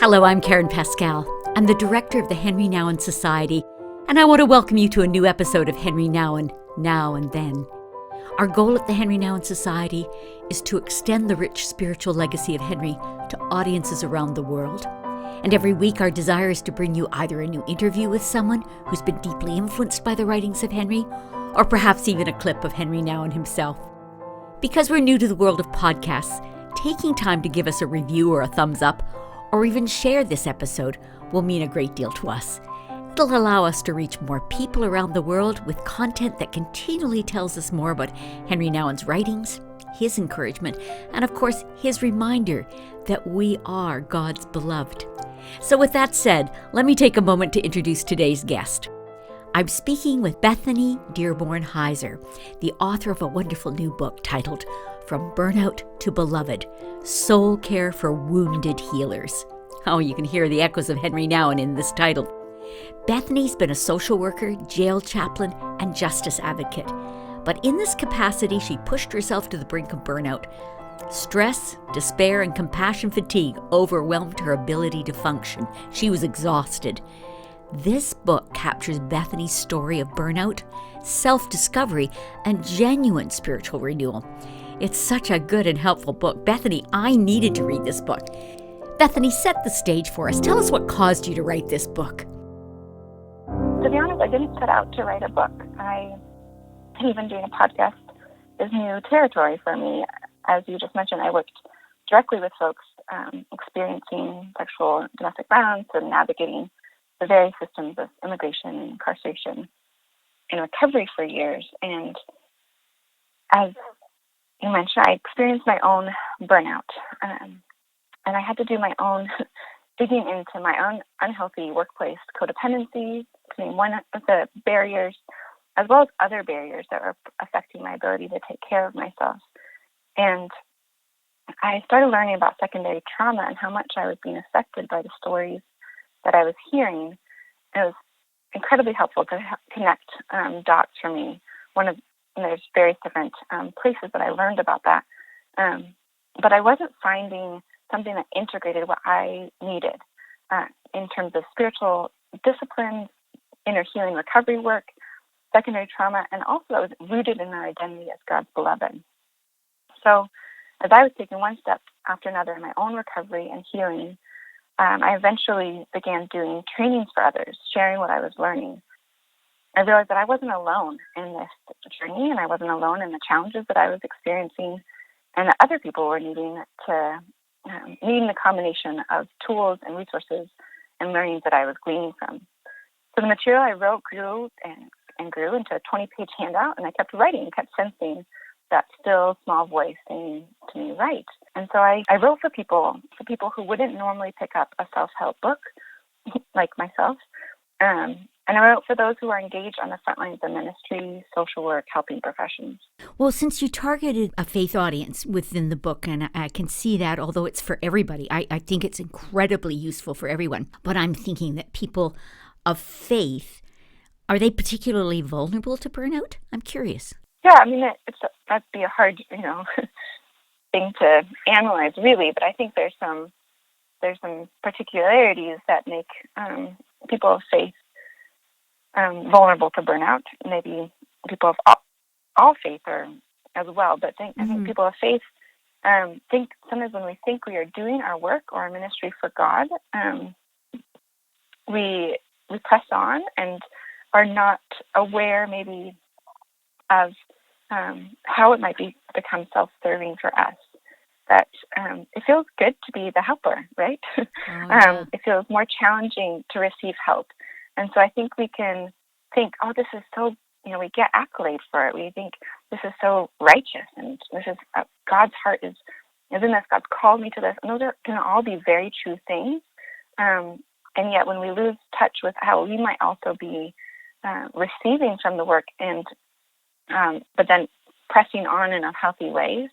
Hello, I'm Karen Pascal. I'm the director of the Henri Nouwen Society, and I want to welcome you to a new episode of Henri Nouwen, Now and Then. Our goal at the Henri Nouwen Society is to extend the rich spiritual legacy of Henri to audiences around the world. And every week our desire is to bring you either a new interview with someone who's been deeply influenced by the writings of Henri, or perhaps even a clip of Henri Nouwen himself. Because we're new to the world of podcasts, taking time to give us a review or a thumbs up, or even share this episode will mean a great deal to us. It'll allow us to reach more people around the world with content that continually tells us more about Henri Nouwen's writings, his encouragement, and of course, his reminder that we are God's beloved. So with that said, let me take a moment to introduce today's guest. I'm speaking with Bethany Dearborn Hiser, the author of a wonderful new book titled From Burnout to Beloved, Soul Care for Wounded Healers. Oh, you can hear the echoes of Henri Nouwen in this title. Bethany's been a social worker, jail chaplain, and justice advocate. But in this capacity, she pushed herself to the brink of burnout. Stress, despair, and compassion fatigue overwhelmed her ability to function. She was exhausted. This book captures Bethany's story of burnout, self-discovery, and genuine spiritual renewal. It's such a good and helpful book. Bethany, I needed to read this book. Bethany, set the stage for us. Tell us what caused you to write this book. To be honest, I didn't set out to write a book. Even doing a podcast is new territory for me. As you just mentioned, I worked directly with folks experiencing sexual and domestic violence and navigating the various systems of immigration and incarceration and recovery for years. And as you mentioned, I experienced my own burnout. And I had to do my own digging into my own unhealthy workplace codependency, to name one of the barriers, as well as other barriers that were affecting my ability to take care of myself. And I started learning about secondary trauma and how much I was being affected by the stories that I was hearing. It was incredibly helpful to connect dots for me. There's various different places that I learned about that. But I wasn't finding something that integrated what I needed in terms of spiritual discipline, inner healing recovery work, secondary trauma, and also that was rooted in our identity as God's beloved. So as I was taking one step after another in my own recovery and healing, I eventually began doing trainings for others, sharing what I was learning. I realized that I wasn't alone in this journey, and I wasn't alone in the challenges that I was experiencing, and that other people were needing the combination of tools and resources and learnings that I was gleaning from. So the material I wrote grew and grew into a 20-page handout, and I kept writing, kept sensing that still small voice saying to me, write. And so I wrote for people who wouldn't normally pick up a self-help book, like myself. And I wrote for those who are engaged on the front lines of ministry, social work, helping professions. Well, since you targeted a faith audience within the book, and I can see that, although it's for everybody, I think it's incredibly useful for everyone. But I'm thinking that people of faith, are they particularly vulnerable to burnout? I'm curious. Yeah, I mean, that'd be a hard, thing to analyze, really. But I think there's some particularities that make people of faith vulnerable to burnout. Maybe people of all faith are as well. But I think people of faith think sometimes when we think we are doing our work or our ministry for God, we press on and are not aware maybe of how it might become self-serving for us. That it feels good to be the helper, right? It feels more challenging to receive help. And so I think we can think, oh, this is so, we get accolades for it. We think this is so righteous, and this is God's heart is in this. God's called me to this. And those can all be very true things. And yet when we lose touch with how we might also be receiving from the work but then pressing on in healthy ways,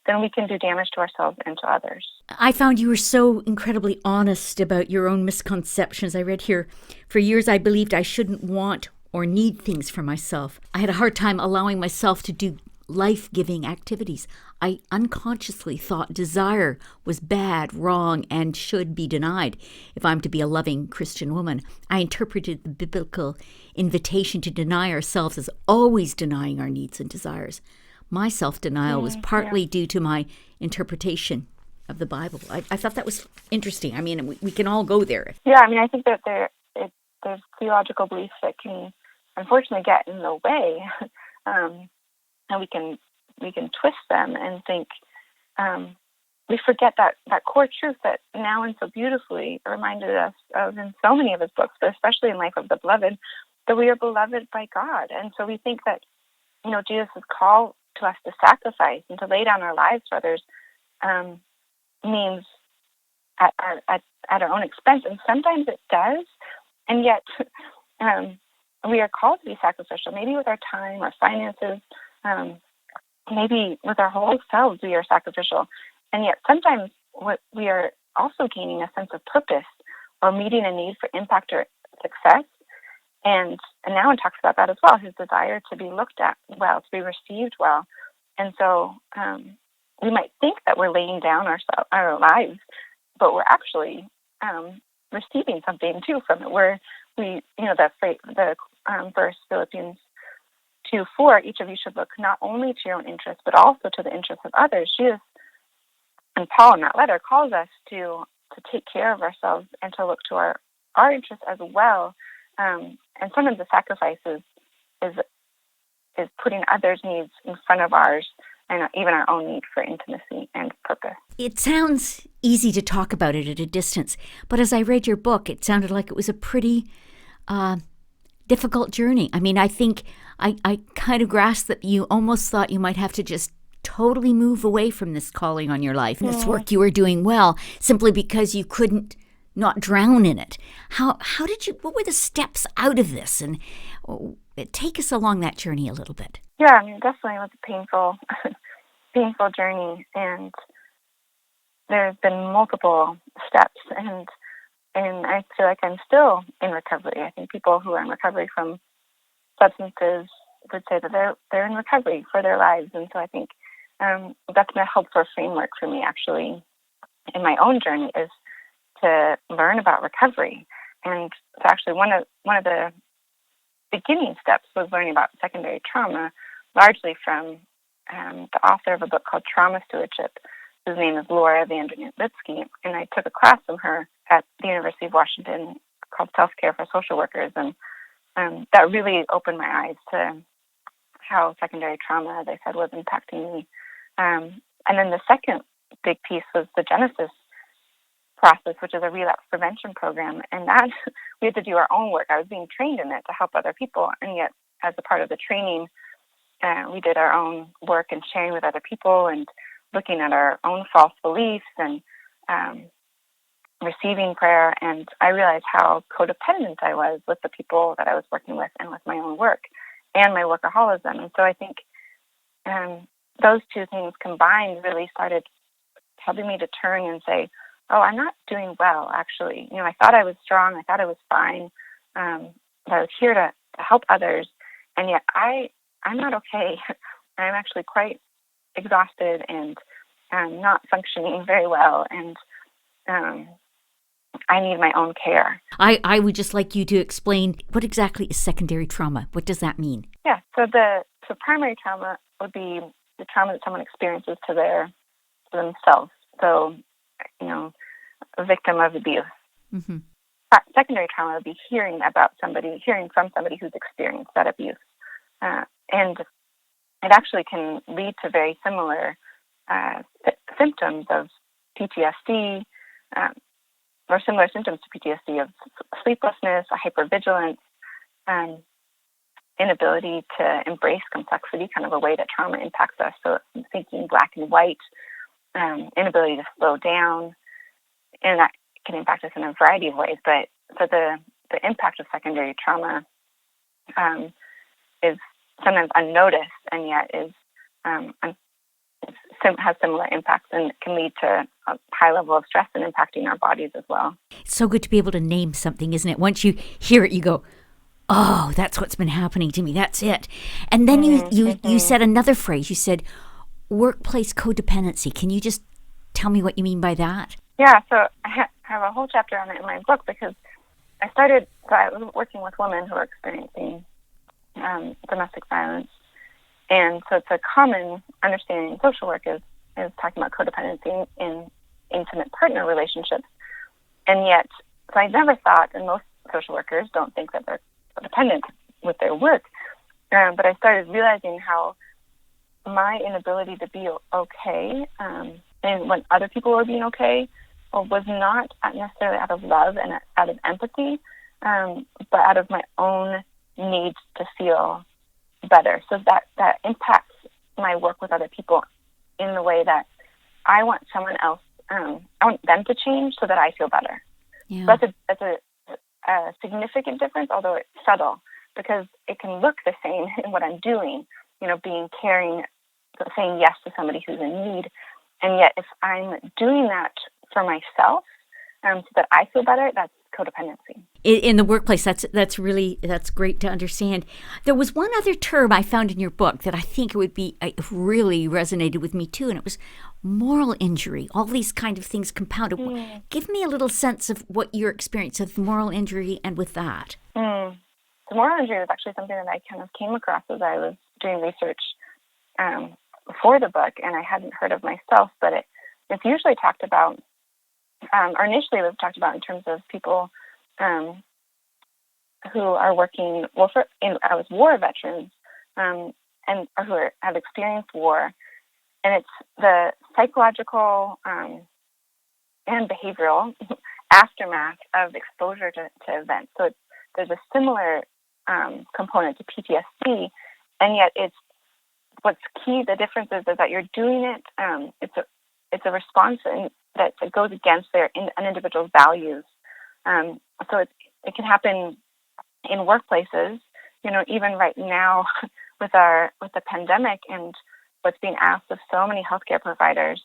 then we can do damage to ourselves and to others. I found you were so incredibly honest about your own misconceptions. I read here, for years I believed I shouldn't want or need things for myself. I had a hard time allowing myself to do life-giving activities. I unconsciously thought desire was bad, wrong, and should be denied. If I'm to be a loving Christian woman, I interpreted the biblical invitation to deny ourselves as always denying our needs and desires. My self-denial was partly due to my interpretation of the Bible. I thought that was interesting. I mean, we can all go there. Yeah, I mean, I think that there's theological beliefs that can unfortunately get in the way. And we can twist them and think we forget that core truth that Nouwen so beautifully reminded us of in so many of his books, but especially in Life of the Beloved, that we are beloved by God. And so we think that, Jesus' call to us to sacrifice and to lay down our lives for others means at our own expense. And sometimes it does, and yet we are called to be sacrificial, maybe with our time, our finances, maybe with our whole selves we are sacrificial. And yet sometimes we are also gaining a sense of purpose or meeting a need for impact or success. And Nouwen talks about that as well, his desire to be looked at well, to be received well. And so we might think that we're laying down our lives, but we're actually receiving something too from it. The verse, Philippians 2:4, each of you should look not only to your own interests, but also to the interests of others. And Paul in that letter calls us to take care of ourselves and to look to our interests as well. And sometimes the sacrifice is putting others' needs in front of ours, and even our own need for intimacy and purpose. It sounds easy to talk about it at a distance, but as I read your book, it sounded like it was a pretty difficult journey. I mean, I think I kind of grasped that you almost thought you might have to just totally move away from this calling on your life and this work you were doing well, simply because you couldn't not drown in it. What were the steps out of this? And take us along that journey a little bit. Yeah, I mean, definitely was a painful journey, and there's been multiple steps, and I feel like I'm still in recovery. I think people who are in recovery from substances would say that they're in recovery for their lives, and so I think that's been a helpful framework for me, actually, in my own journey, is to learn about recovery. And so actually one of the beginning steps was learning about secondary trauma, largely from the author of a book called Trauma Stewardship, whose name is Laura Vandernootski, and I took a class from her at the University of Washington called SelfCare for Social Workers, and that really opened my eyes to how secondary trauma, as I said, was impacting me. And then the second big piece was the Genesis process, which is a relapse prevention program, and that we had to do our own work. I was being trained in it to help other people, and yet as a part of the training, we did our own work and sharing with other people and looking at our own false beliefs and receiving prayer. And I realized how codependent I was with the people that I was working with and with my own work and my workaholism. And so I think those two things combined really started helping me to turn and say, oh, I'm not doing well, actually. I thought I was strong. I thought I was fine. That I was here to help others. And yet I'm not okay. I'm actually quite exhausted and not functioning very well. And I need my own care. I would just like you to explain what exactly is secondary trauma. What does that mean? Yeah, so primary trauma would be the trauma that someone experiences to themselves. So, a victim of abuse. Mm-hmm. Secondary trauma would be hearing from somebody who's experienced that abuse. And it actually can lead to very similar symptoms of PTSD, or similar symptoms to PTSD of sleeplessness, hypervigilance, inability to embrace complexity, kind of a way that trauma impacts us. So thinking black and white, inability to slow down, and that can impact us in a variety of ways. But the impact of secondary trauma is sometimes unnoticed, and yet has similar impacts and can lead to a high level of stress and impacting our bodies as well. It's so good to be able to name something, isn't it? Once you hear it, you go, oh, that's what's been happening to me. That's it. And then you said another phrase. You said workplace codependency. Can you just tell me what you mean by that? Yeah, so I have a whole chapter on it in my book because I was working with women who are experiencing domestic violence. And so it's a common understanding in social work is talking about codependency in intimate partner relationships. And yet, so I never thought, and most social workers don't think that they're codependent with their work, but I started realizing how my inability to be okay, and when other people were being okay, was not necessarily out of love and out of empathy, but out of my own need to feel better. So that impacts my work with other people in the way that I want someone else, I want them to change so that I feel better. Yeah. So that's a significant difference, although it's subtle, because it can look the same in what I'm doing, being caring, saying yes to somebody who's in need. And yet if I'm doing that for myself, so that I feel better, that's codependency. In the workplace, that's great to understand. There was one other term I found in your book that I think really resonated with me too, and it was moral injury. All these kind of things compounded. Give me a little sense of what your experience of moral injury and with that. The moral injury was actually something that I kind of came across as I was doing research for the book, and I hadn't heard of myself, but it's usually talked about, or initially it was talked about in terms of people who are working, I was war veterans, and who have experienced war, and it's the psychological and behavioral aftermath of exposure to events. So there's a similar component to PTSD, and yet what's key. The difference is that you're doing it. It's a response that goes against an individual's values. So it can happen in workplaces. Even right now with the pandemic and what's being asked of so many healthcare providers,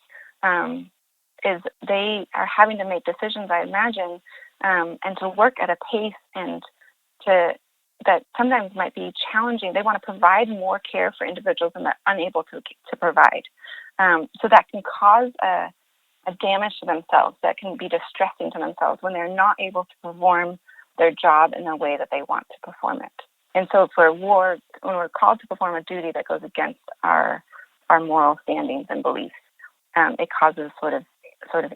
is they are having to make decisions, I imagine, and to work at a pace and that sometimes might be challenging. They want to provide more care for individuals and they're unable to provide. So that can cause a damage to themselves, that can be distressing to themselves when they're not able to perform their job in the way that they want to perform it. And so for war, when we're called to perform a duty that goes against our moral standings and beliefs, it causes sort of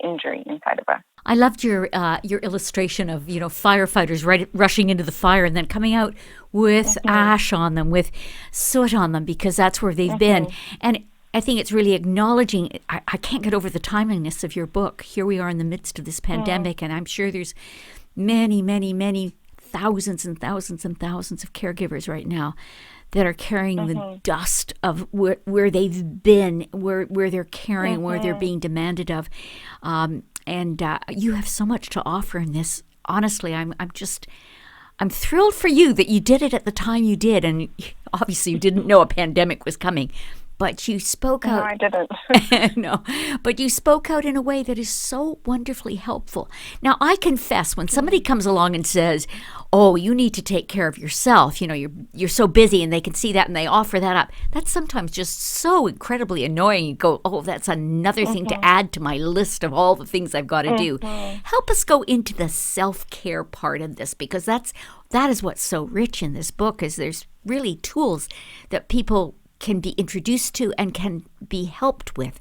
injury inside of us. I loved your illustration of firefighters rushing into the fire and then coming out with ash on them, with soot on them, because that's where they've been. And I think it's really acknowledging. I can't get over the timeliness of your book. Here we are in the midst of this pandemic, and I'm sure there's many, many, many thousands and thousands and thousands of caregivers right now that are carrying the dust of where they've been, where they're caring, where they're being demanded of. And you have so much to offer in this. Honestly, I'm thrilled for you that you did it at the time you did. And obviously you didn't know a pandemic was coming, but you spoke out. No, I didn't. No, but you spoke out in a way that is so wonderfully helpful. Now, I confess, when somebody comes along and says, "Oh, you need to take care of yourself," you're so busy, and they can see that, and they offer that up. That's sometimes just so incredibly annoying. You go, "Oh, that's another thing to add to my list of all the things I've got to do." Help us go into the self-care part of this, because that is what's so rich in this book. Is there's really tools that people can be introduced to and can be helped with.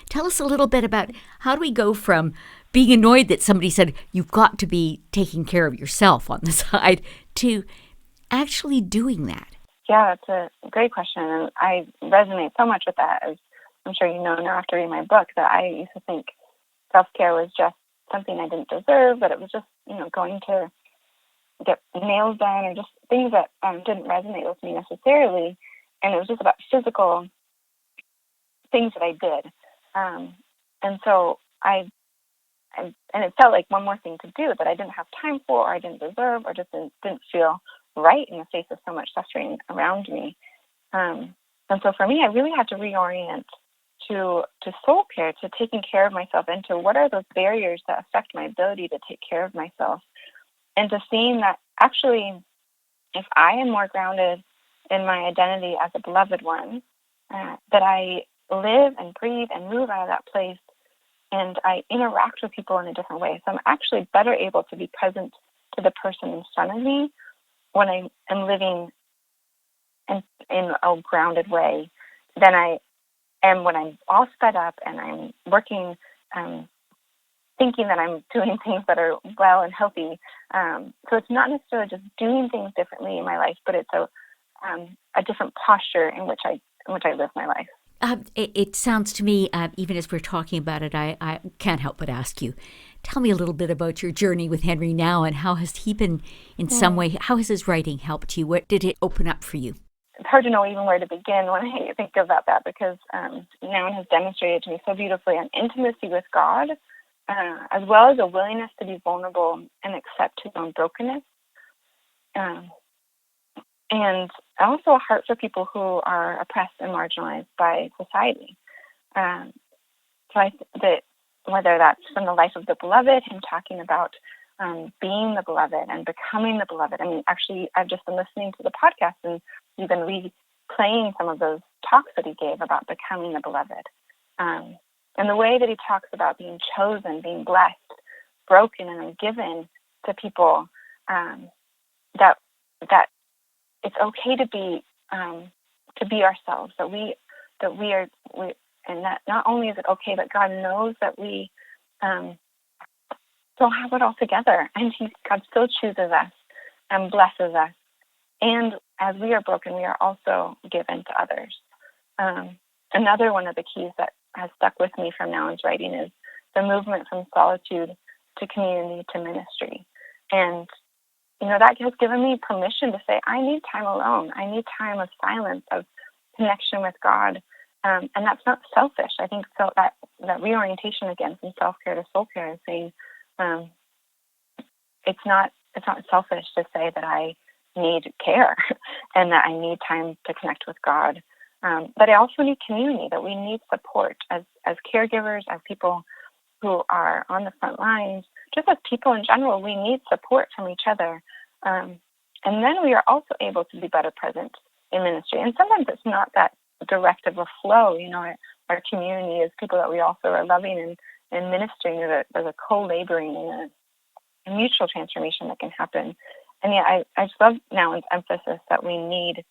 Tell us a little bit about how do we go from being annoyed that somebody said you've got to be taking care of yourself on the side to actually doing that? Yeah, that's a great question. And I resonate so much with that, as I'm sure you know now after reading my book, that I used to think self-care was just something I didn't deserve, but it was just, going to get nails done or just things that didn't resonate with me necessarily. And it was just about physical things that I did. And so and it felt like one more thing to do that I didn't have time for, or I didn't deserve, or just didn't feel right in the face of so much suffering around me. And so for me, I really had to reorient to soul care, to taking care of myself, and to what are those barriers that affect my ability to take care of myself, and to seeing that actually if I am more grounded in my identity as a beloved one, that I live and breathe and move out of that place, and I interact with people in a different way. So I'm actually better able to be present to the person in front of me when I am living in a grounded way than I am when I'm all sped up and I'm working, thinking that I'm doing things that are well and healthy. So it's not necessarily just doing things differently in my life, but it's a different posture in which I live my life. It sounds to me, even as we're talking about it, I can't help but ask you, tell me a little bit about your journey with Henri Nouwen. How has he been, in some way, how has his writing helped you? What did it open up for you? It's hard to know even where to begin when I think about that, because Nouwen has demonstrated to me so beautifully an intimacy with God, as well as a willingness to be vulnerable and accept his own brokenness. And also a heart for people who are oppressed and marginalized by society. So that whether that's from the life of the beloved, him talking about being the beloved and becoming the beloved. I mean, actually, I've just been listening to the podcast, and you've been replaying some of those talks that he gave about becoming the beloved. And the way that he talks about being chosen, being blessed, broken, and given to people, that it's okay to be ourselves. And that not only is it okay, but God knows that we don't have it all together, and God still chooses us and blesses us. And as we are broken, we are also given to others. Another one of the keys that has stuck with me from Nouwen's writing is the movement from solitude to community to ministry. And that has given me permission to say, I need time alone. I need time of silence, of connection with God. And that's not selfish. I think so that reorientation again from self-care to soul care is saying it's not selfish to say that I need care and that I need time to connect with God. But I also need community, that we need support as caregivers, as people who are on the front lines, just as people in general. We need support from each other. And then we are also able to be better present in ministry. And sometimes it's not that direct of a flow. Our community is people that we also are loving and ministering. There's a co-laboring and a mutual transformation that can happen. And yeah, I just love Nouwen's emphasis that we need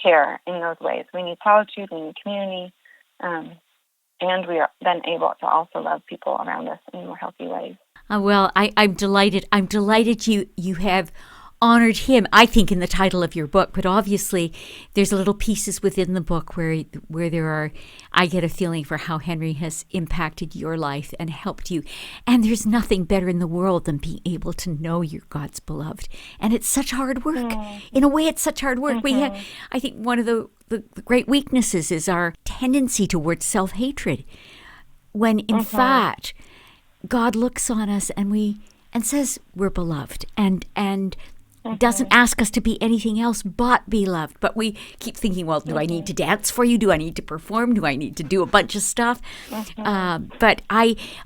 care in those ways. We need solitude, we need community, and we are then able to also love people around us in more healthy ways. Well, I'm delighted. I'm delighted you have honored him, I think, in the title of your book. But obviously, there's little pieces within the book where there are, I get a feeling for how Henri has impacted your life and helped you. And there's nothing better in the world than being able to know you're God's beloved. And it's such hard work. In a way, it's such hard work. Mm-hmm. I think one of the great weaknesses is our tendency towards self-hatred, when in fact God looks on us and says we're beloved and doesn't ask us to be anything else but be loved. But we keep thinking, well, do I need to dance for you? Do I need to perform? Do I need to do a bunch of stuff? But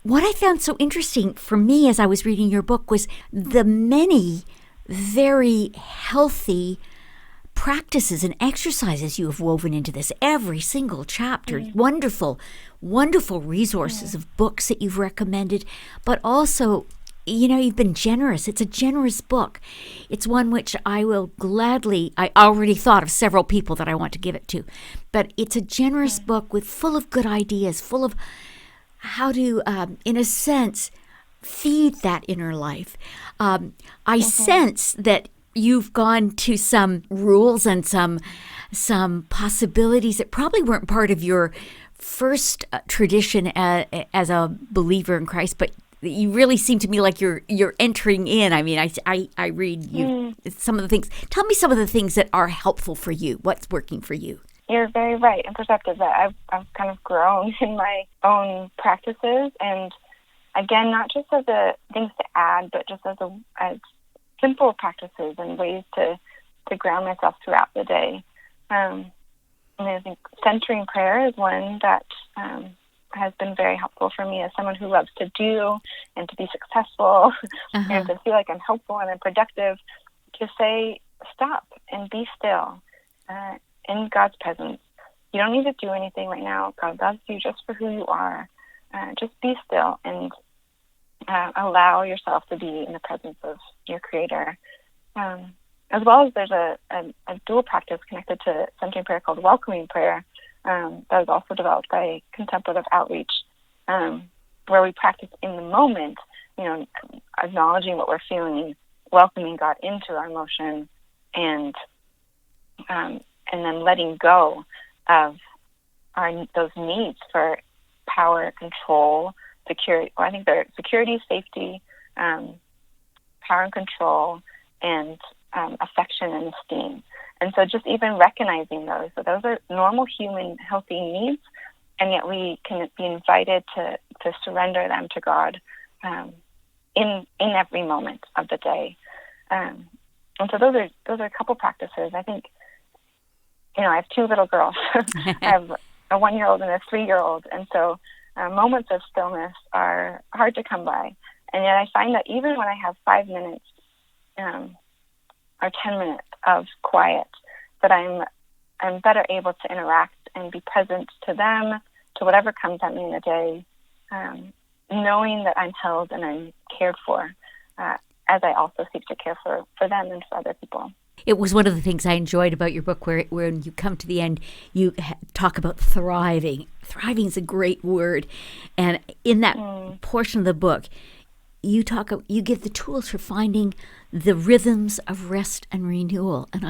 what I found so interesting for me as I was reading your book was the many very healthy practices and exercises you have woven into this. Every single chapter, wonderful, wonderful resources of books that you've recommended, but also, you've been generous. It's a generous book. It's one which I already thought of several people that I want to give it to, but it's a generous book full of good ideas, full of how to, in a sense, feed that inner life. I sense that you've gone to some rules and some possibilities that probably weren't part of your first tradition as a believer in Christ, but you really seem to me like you're entering in. I mean, I read you some of the things. Tell me some of the things that are helpful for you. What's working for you? You're very right and perceptive that I've kind of grown in my own practices, and again, not just as a things to add, but just as simple practices and ways to ground myself throughout the day. I think centering prayer is one that has been very helpful for me as someone who loves to do and to be successful and to feel like I'm helpful and I'm productive. to say, stop and be still in God's presence. You don't need to do anything right now. God loves you just for who you are. Just be still and allow yourself to be in the presence of your Creator. As well as there's a dual practice connected to centering prayer called welcoming prayer that was also developed by Contemplative Outreach, where we practice in the moment, acknowledging what we're feeling, welcoming God into our emotion, and then letting go of those needs for power, control, security. Well, I think they're security, safety, power and control, and affection and esteem. And so just even recognizing those. So those are normal human healthy needs, and yet we can be invited to surrender them to God in every moment of the day. And so those are a couple practices. I think, I have two little girls. I have a 1-year-old and a 3-year-old, and so moments of stillness are hard to come by. And yet I find that even when I have 5 minutes or 10 minutes of quiet, that I'm better able to interact and be present to them, to whatever comes at me in the day, knowing that I'm held and I'm cared for, as I also seek to care for them and for other people. It was one of the things I enjoyed about your book, where when you come to the end, you talk about thriving. Thriving is a great word. And in that portion of the book, you give the tools for finding the rhythms of rest and renewal. And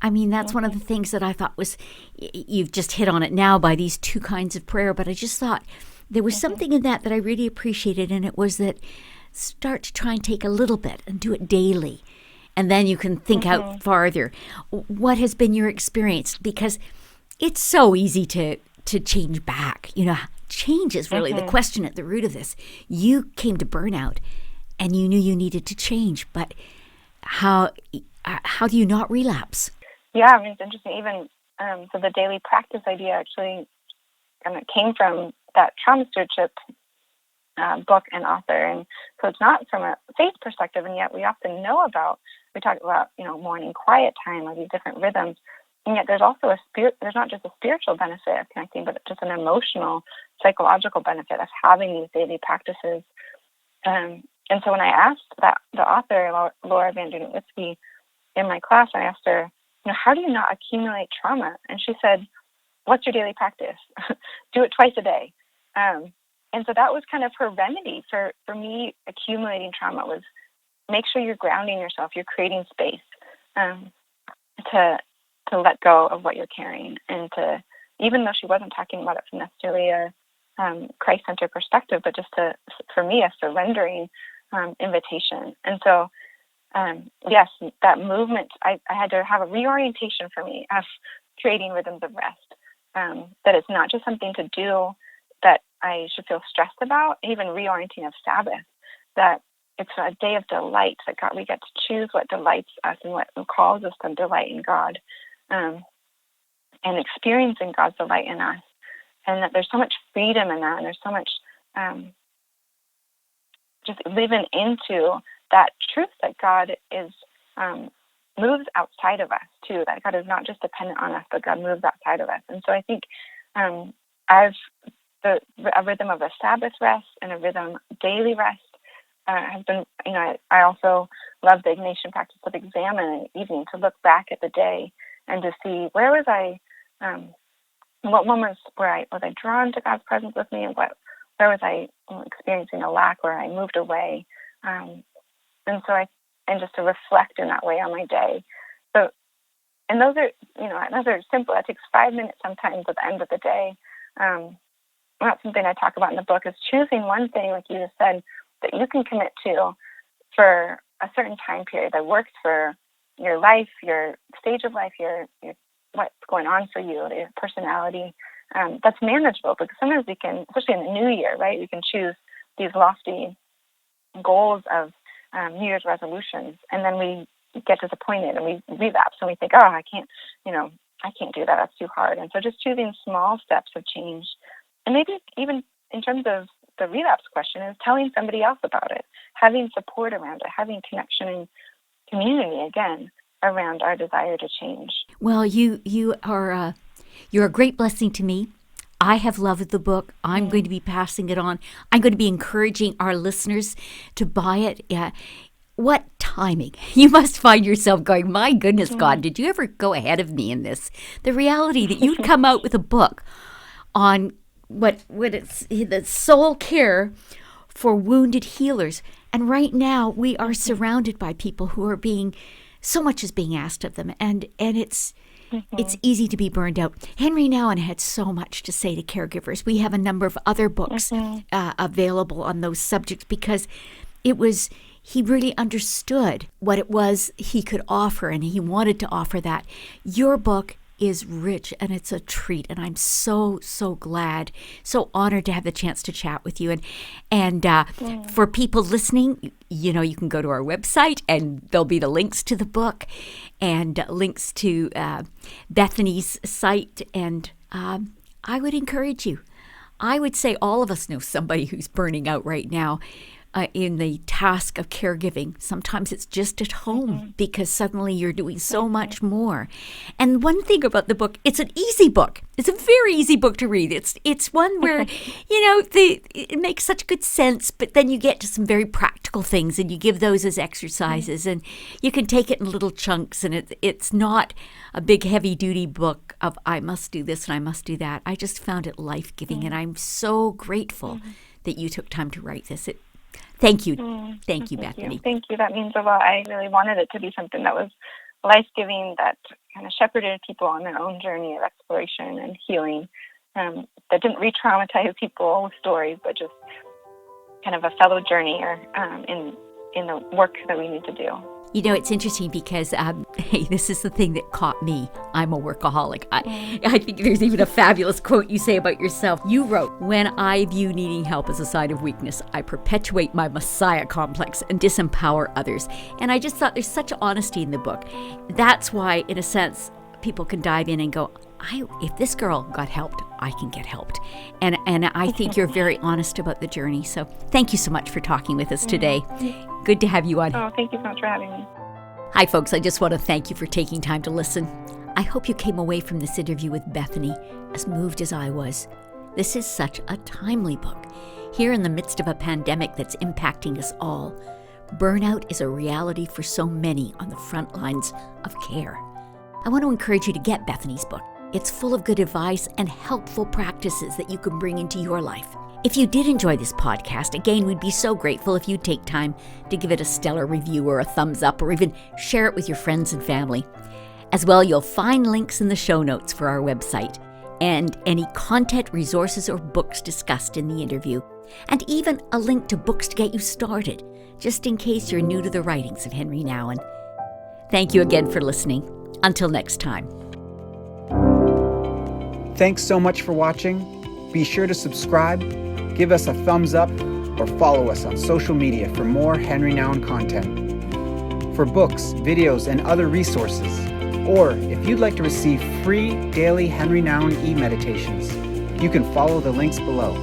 I mean, that's one of the things that I thought was, you've just hit on it now by these two kinds of prayer, but I just thought there was something in that I really appreciated, and it was that start to try and take a little bit and do it daily. And then you can think out farther. What has been your experience? Because it's so easy to change back. Change is really the question at the root of this. You came to burnout and you knew you needed to change, but how do you not relapse? Yeah, I mean, it's interesting. Even so the daily practice idea actually kind of came from that trauma stewardship book and author. And so it's not from a faith perspective, and yet we often know about, we talk about, morning quiet time or these different rhythms. And yet there's also there's not just a spiritual benefit of connecting, but just an emotional, psychological benefit of having these daily practices. And so when I asked the author, Laura Van Dunen-Witzke, in my class, I asked her, how do you not accumulate trauma? And she said, what's your daily practice? Do it twice a day. And so that was kind of her remedy for me accumulating trauma, was make sure you're grounding yourself, you're creating space to let go of what you're carrying, and to, even though she wasn't talking about it from necessarily a Christ-centered perspective, but just for me, a surrendering invitation. And so, yes, that movement, I had to have a reorientation for me of creating rhythms of rest, that it's not just something to do that I should feel stressed about, even reorienting of Sabbath, that it's a day of delight, that God, we get to choose what delights us and what calls us to delight in God, and experiencing God's delight in us. And that there's so much freedom in that, and there's so much just living into that truth that God is moves outside of us too, that God is not just dependent on us, but God moves outside of us. And so I think a rhythm of a Sabbath rest and a rhythm daily rest has been, I also love the Ignatian practice of examine in the evening, to look back at the day and to see, where was I, what moments was I drawn to God's presence with me, and where was I experiencing a lack where I moved away, and just to reflect in that way on my day. So, and those are simple. It takes 5 minutes sometimes at the end of the day. That's something I talk about in the book, is choosing one thing, like you just said, that you can commit to for a certain time period that works for your life, your stage of life, your what's going on for you, your personality. That's manageable, because sometimes we can, especially in the new year, right? We can choose these lofty goals of New Year's resolutions, and then we get disappointed and we relapse and we think, I can't do that. That's too hard. And so just choosing small steps of change, and maybe even in terms of the relapse question, is telling somebody else about it, having support around it, having connection community again around our desire to change. Well, you're a great blessing to me. I have loved the book. I'm going to be passing it on. I'm going to be encouraging our listeners to buy it. What timing. You must find yourself going, my goodness, God, did you ever go ahead of me in this? The reality that you'd come out with a book on what it's the soul care for wounded healers. And right now we are surrounded by people who are so much is being asked of them. And it's easy to be burned out. Henri Nouwen had so much to say to caregivers. We have a number of other books available on those subjects because he really understood what it was he could offer, and he wanted to offer that. Your book is rich, and it's a treat, and I'm so, so glad, so honored to have the chance to chat with you. And for people listening, you can go to our website, and there'll be the links to the book and links to Bethany's site, and I would encourage you. I would say all of us know somebody who's burning out right now. In the task of caregiving. Sometimes it's just at home because suddenly you're doing so much more. And one thing about the book, it's an easy book. It's a very easy book to read. It's one where, it makes such good sense, but then you get to some very practical things and you give those as exercises and you can take it in little chunks, and it's not a big heavy duty book of I must do this and I must do that. I just found it life-giving, and I'm so grateful that you took time to write this. Thank you. Thank you, Bethany. Thank you. That means a lot. I really wanted it to be something that was life-giving, that kind of shepherded people on their own journey of exploration and healing, that didn't re-traumatize people with stories, but just kind of a fellow journey in the work that we need to do. It's interesting because, hey, this is the thing that caught me. I'm a workaholic. I think there's even a fabulous quote you say about yourself. You wrote, "When I view needing help as a sign of weakness, I perpetuate my Messiah complex and disempower others." And I just thought there's such honesty in the book. That's why, in a sense, people can dive in and go, if this girl got helped, I can get helped. And I think you're very honest about the journey. So thank you so much for talking with us today. Good to have you on. Oh, thank you so much for having me. Hi, folks. I just want to thank you for taking time to listen. I hope you came away from this interview with Bethany as moved as I was. This is such a timely book. Here in the midst of a pandemic that's impacting us all, burnout is a reality for so many on the front lines of care. I want to encourage you to get Bethany's book. It's full of good advice and helpful practices that you can bring into your life. If you did enjoy this podcast, again, we'd be so grateful if you'd take time to give it a stellar review or a thumbs up, or even share it with your friends and family. As well, you'll find links in the show notes for our website and any content, resources, or books discussed in the interview, and even a link to books to get you started, just in case you're new to the writings of Henri Nouwen. Thank you again for listening. Until next time. Thanks so much for watching. Be sure to subscribe, give us a thumbs up, or follow us on social media for more Henri Nouwen content. For books, videos, and other resources, or if you'd like to receive free daily Henri Nouwen e-meditations, you can follow the links below.